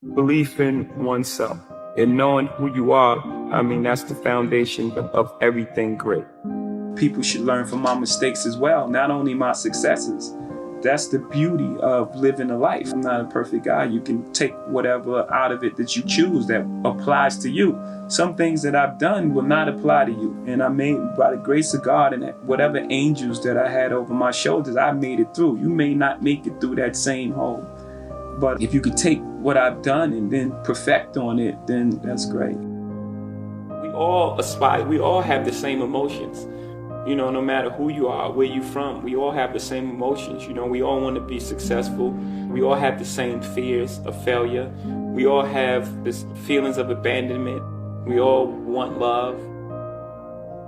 Belief in oneself and knowing who you are, I mean, that's the foundation of everything great. People should learn from my mistakes as well, not only my successes. That's the beauty of living a life. I'm not a perfect guy. You can take whatever out of it that you choose that applies to you. Some things that I've done will not apply to you. And I made, by the grace of God and whatever angels that I had over my shoulders, I made it through. You may not make it through that same hole. But if you could take what I've done and then perfect on it, then that's great. We all aspire, we all have the same emotions. You know, no matter who you are, where you're from, we all have the same emotions. You know, we all want to be successful. We all have the same fears of failure. We all have the feelings of abandonment. We all want love.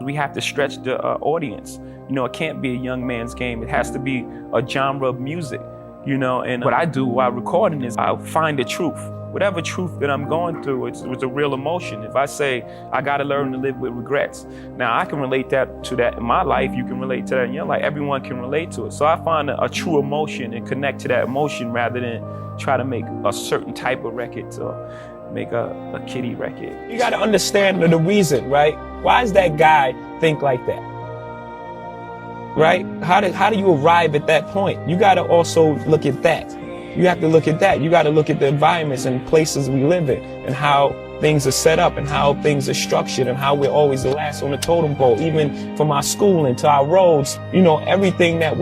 We have to stretch the audience. You know, it can't be a young man's game. It has to be a genre of music. You know, and what I do while recording is I'll find the truth. Whatever truth that I'm going through, it's a real emotion. If I say, I gotta learn to live with regrets. Now I can relate to that in my life, you can relate to that in your life, everyone can relate to it. So I find a true emotion and connect to that emotion rather than try to make a certain type of record or make a kiddie record. You gotta understand the reason, right? Why does that guy think like that? Right? How do you arrive at that point? You got to also look at that. You have to look at that. You got to look at the environments and places we live in and how things are set up and how things are structured and how we're always the last on the totem pole, even from our schooling to our roads, you know, everything that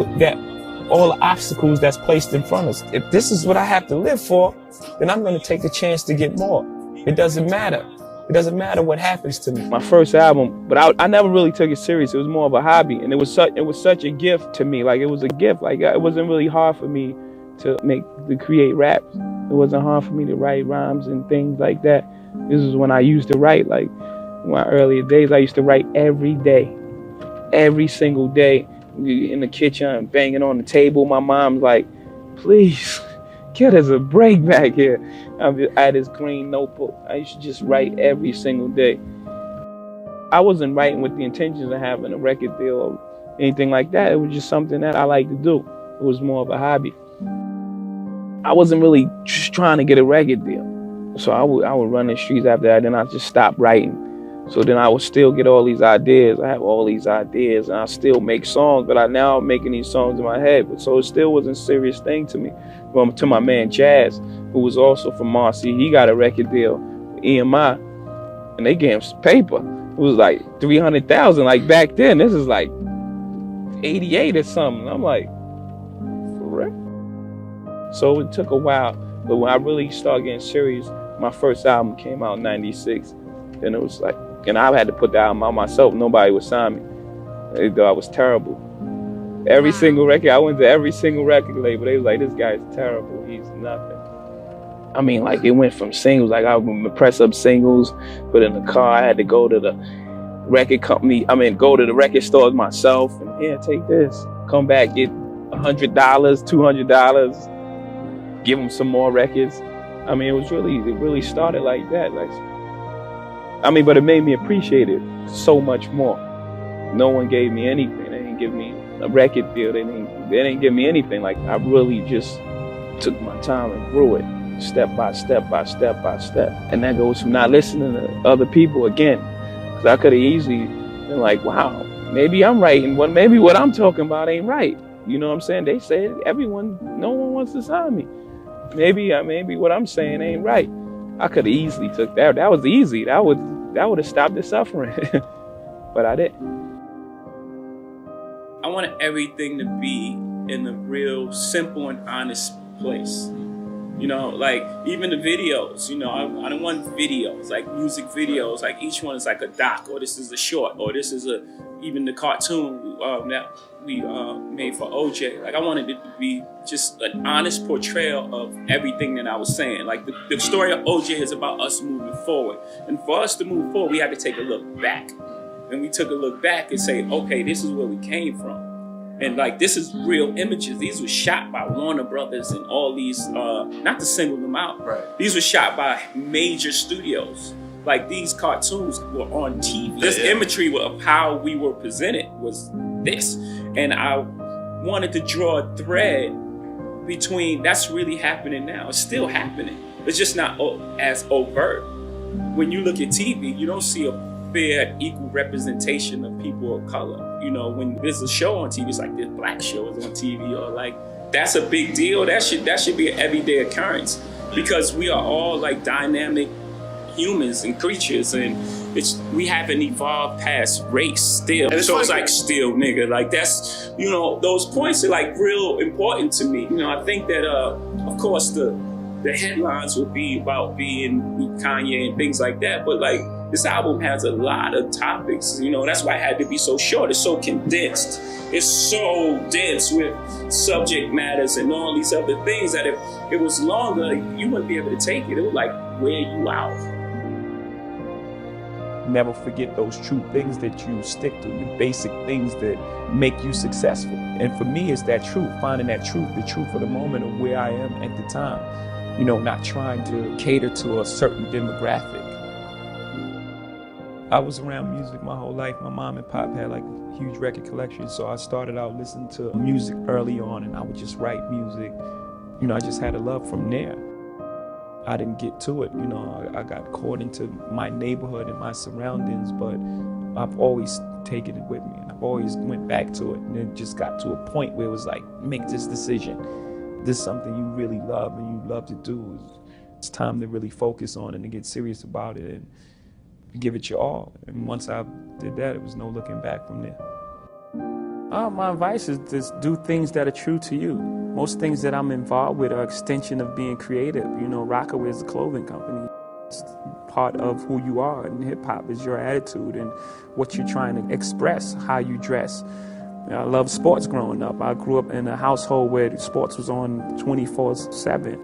all the obstacles that's placed in front of us. If this is what I have to live for, then I'm going to take a chance to get more. It doesn't matter. It doesn't matter what happens to me. My first album, but I never really took it serious. It was more of a hobby, and it was such a gift to me. Like, it was a gift. Like, it wasn't really hard for me to create raps. It wasn't hard for me to write rhymes and things like that. This is when I used to write. Like, in my earlier days, I used to write every day, every single day, in the kitchen, banging on the table. My mom's like, please, get us a break back here. I had this green notebook. I used to just write every single day. I wasn't writing with the intentions of having a record deal or anything like that. It was just something that I like to do. It was more of a hobby. I wasn't really just trying to get a record deal. So I would run the streets after that, then I just stopped writing. So then I would still get all these ideas. I have all these ideas and I still make songs, but now I'm making these songs in my head. But so it still wasn't a serious thing to me. To my man Jazz, who was also from Marcy, he got a record deal with EMI and they gave him some paper. It was like $300,000, like back then. This is like 88 or something. I'm like, for real? So it took a while, but when I really started getting serious, my first album came out in '96. Then it was like, and I had to put the album out myself. Nobody would sign me. They thought I was terrible. Every single record, I went to every single record label. They was like, this guy's terrible. He's nothing. I mean, like, it went from singles. Like, I would press up singles, put in the car. I had to go to the record company. Go to the record stores myself. And here, take this. Come back, get $100, $200. Give them some more records. I mean, it really started like that. But it made me appreciate it so much more. No one gave me anything. They didn't give me a record deal. They didn't give me anything. Like, I really just took my time and grew it step by step by step by step. And that goes from not listening to other people again. Because I could have easily been like, wow, maybe I'm writing, maybe what I'm talking about ain't right. You know what I'm saying? They say no one wants to sign me. Maybe what I'm saying ain't right. I could have easily took that. That was easy. That would have stopped the suffering. But I didn't. I wanted everything to be in a real simple and honest place. You know, like even the videos, you know, I don't want videos, like music videos, like each one is like a doc, or this is a short, or this is even the cartoon that we made for OJ. Like, I wanted it to be just an honest portrayal of everything that I was saying. Like, the story of OJ is about us moving forward. And for us to move forward, we had to take a look back. And we took a look back and say, okay, this is where we came from. And like, this is real images. These were shot by Warner Brothers and all these, not to single them out. Right. These were shot by major studios. Like, these cartoons were on TV. This imagery of how we were presented was this. And I wanted to draw a thread between that's really happening now. It's still happening. It's just not as overt. When you look at TV, you don't see a fair, equal representation of people of color. You know, when there's a show on TV, it's like there's black shows on TV, or like, that's a big deal. That should be an everyday occurrence, because we are all like dynamic humans and creatures, and we haven't evolved past race still. And so it's like, still, nigga, like that's, you know, those points are like real important to me. You know, I think that of course the headlines would be about being Kanye and things like that, but like, this album has a lot of topics, you know, that's why it had to be so short. It's so condensed. It's so dense with subject matters and all these other things that if it was longer, you wouldn't be able to take it. It would like wear you out. Never forget those true things that you stick to, your basic things that make you successful. And for me, it's that truth, finding that truth, the truth of the moment of where I am at the time. You know, not trying to cater to a certain demographic. I was around music my whole life. My mom and pop had like a huge record collection, so I started out listening to music early on, and I would just write music. You know, I just had a love from there. I didn't get to it, you know, I got caught into my neighborhood and my surroundings, but I've always taken it with me, and I've always went back to it, and it just got to a point where it was like, make this decision. This is something you really love and you love to do. It's time to really focus on it and get serious about it and give it your all. And once I did that, it was no looking back from there. My advice is just do things that are true to you. Most things that I'm involved with are extension of being creative. You know, Rockaway is a clothing company. It's part of who you are, and hip hop is your attitude and what you're trying to express, how you dress. I love sports growing up. I grew up in a household where sports was on 24/7.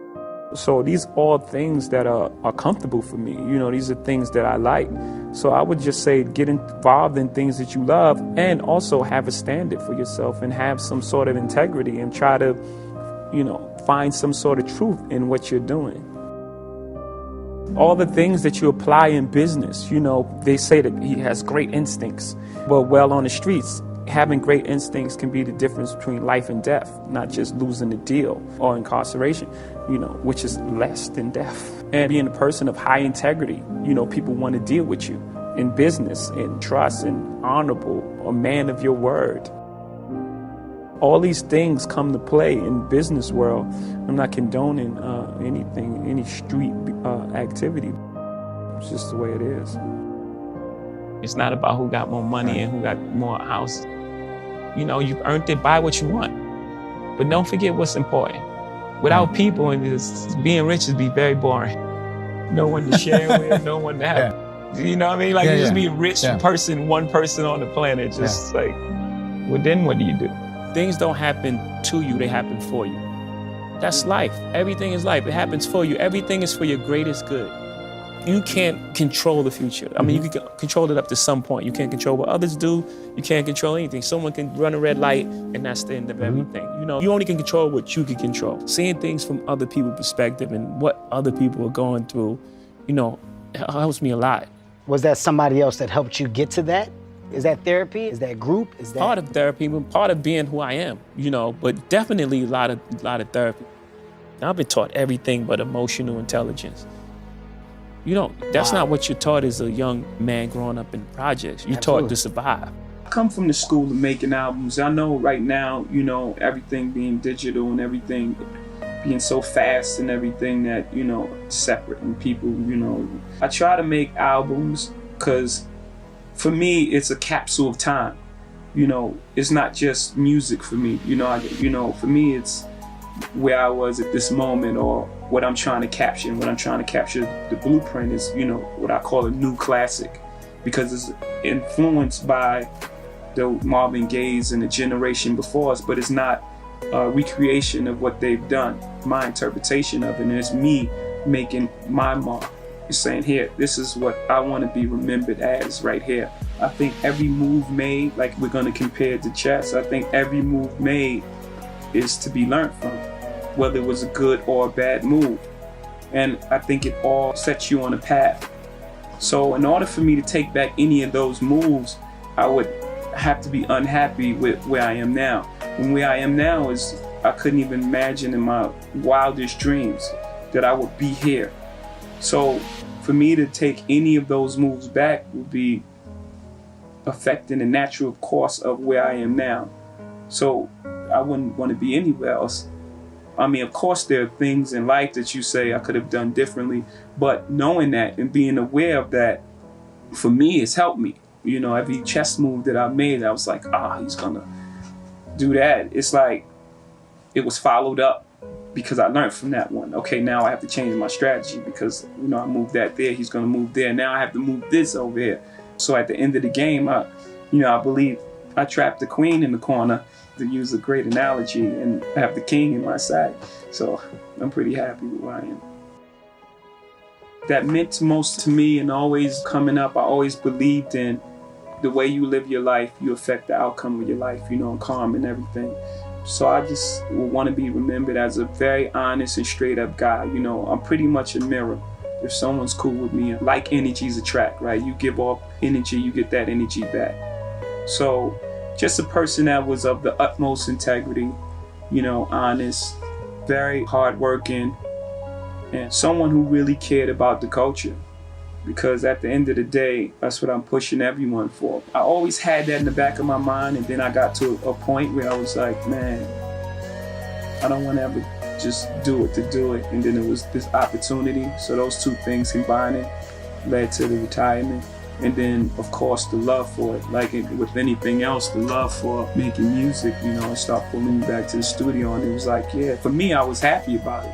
So these are all things that are comfortable for me. You know, these are things that I like. So I would just say get involved in things that you love, and also have a standard for yourself and have some sort of integrity and try to, you know, find some sort of truth in what you're doing. All the things that you apply in business, you know, they say that he has great instincts. Well, on the streets, having great instincts can be the difference between life and death, not just losing a deal or incarceration, you know, which is less than death. And being a person of high integrity, you know, people want to deal with you in business, in trust, and honorable, a man of your word. All these things come to play in business world. I'm not condoning anything, any street activity. It's just the way it is. It's not about who got more money and who got more houses. You know, you've earned it, buy what you want. But don't forget what's important. Without people, and being rich would be very boring. No one to share with, no one to have. You know what I mean? Like, just be a rich person, one person on the planet. Just like, well, then what do you do? Things don't happen to you, they happen for you. That's life. Everything is life. It happens for you. Everything is for your greatest good. You can't control the future. I mean, you can control it up to some point. You can't control what others do. You can't control anything. Someone can run a red light, and that's the end of everything. You know, you only can control what you can control. Seeing things from other people's perspective and what other people are going through, you know, helps me a lot. Was that somebody else that helped you get to that? Is that therapy? Is that group? Is that part of therapy? Part of being who I am, you know. But definitely a lot of therapy. I've been taught everything but emotional intelligence. You know, that's not what you're taught as a young man growing up in projects. You're taught to survive. I come from the school of making albums. I know right now, you know, everything being digital and everything being so fast and everything that, you know, separate and people, you know. I try to make albums because for me, it's a capsule of time. You know, it's not just music for me. You know, for me, it's where I was at this moment, or what I'm trying to capture. And what I'm trying to capture, the blueprint is, you know, what I call a new classic, because it's influenced by the Marvin Gaye's and the generation before us, but it's not a recreation of what they've done, my interpretation of it, and it's me making my mark. It's saying, here, this is what I want to be remembered as right here. I think every move made, like we're going to compare it to chess, I think every move made is to be learned from, whether it was a good or a bad move. And I think it all sets you on a path. So in order for me to take back any of those moves, I would have to be unhappy with where I am now. And where I am now is, I couldn't even imagine in my wildest dreams that I would be here. So for me to take any of those moves back would be affecting the natural course of where I am now. So I wouldn't want to be anywhere else. I mean, of course, there are things in life that you say I could have done differently, but knowing that and being aware of that, for me, it's helped me. You know, every chess move that I made, I was like, he's gonna do that. It's like it was followed up because I learned from that one. Okay, now I have to change my strategy because, you know, I moved that there, he's gonna move there. Now I have to move this over here. So at the end of the game, I believe I trapped the queen in the corner, to use a great analogy, and I have the king in my side. So I'm pretty happy with where I am. That meant most to me, and always coming up, I always believed in the way you live your life, you affect the outcome of your life, you know, and karma and everything. So I just want to be remembered as a very honest and straight up guy. You know, I'm pretty much a mirror. If someone's cool with me, like energies attract, right? You give off energy, you get that energy back. So just a person that was of the utmost integrity, you know, honest, very hardworking, and someone who really cared about the culture. Because at the end of the day, that's what I'm pushing everyone for. I always had that in the back of my mind, and then I got to a point where I was like, man, I don't want to ever just do it to do it. And then it was this opportunity. So those two things combining led to the retirement. And then, of course, the love for it. Like with anything else, the love for making music, you know, and start pulling me back to the studio. And it was like, yeah, for me, I was happy about it.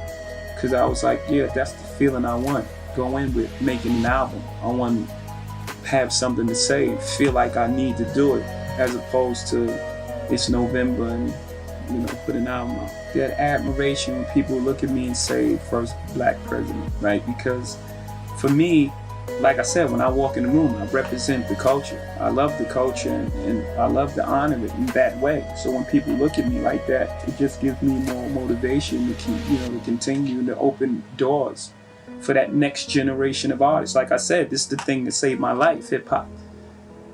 Because I was like, yeah, that's the feeling I want. Go in with making an album. I want to have something to say, feel like I need to do it, as opposed to it's November and, you know, put an album out. That admiration when people look at me and say, first black president, right? Because for me, like I said, when I walk in the room, I represent the culture. I love the culture, and I love to honor it in that way. So when people look at me like that, it just gives me more motivation to keep, you know, to continue to open doors for that next generation of artists. Like I said, this is the thing that saved my life, hip hop.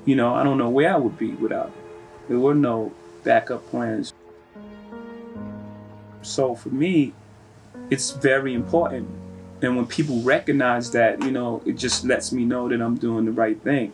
You know, I don't know where I would be without it. There were no backup plans. So for me, it's very important. And when people recognize that, you know, it just lets me know that I'm doing the right thing.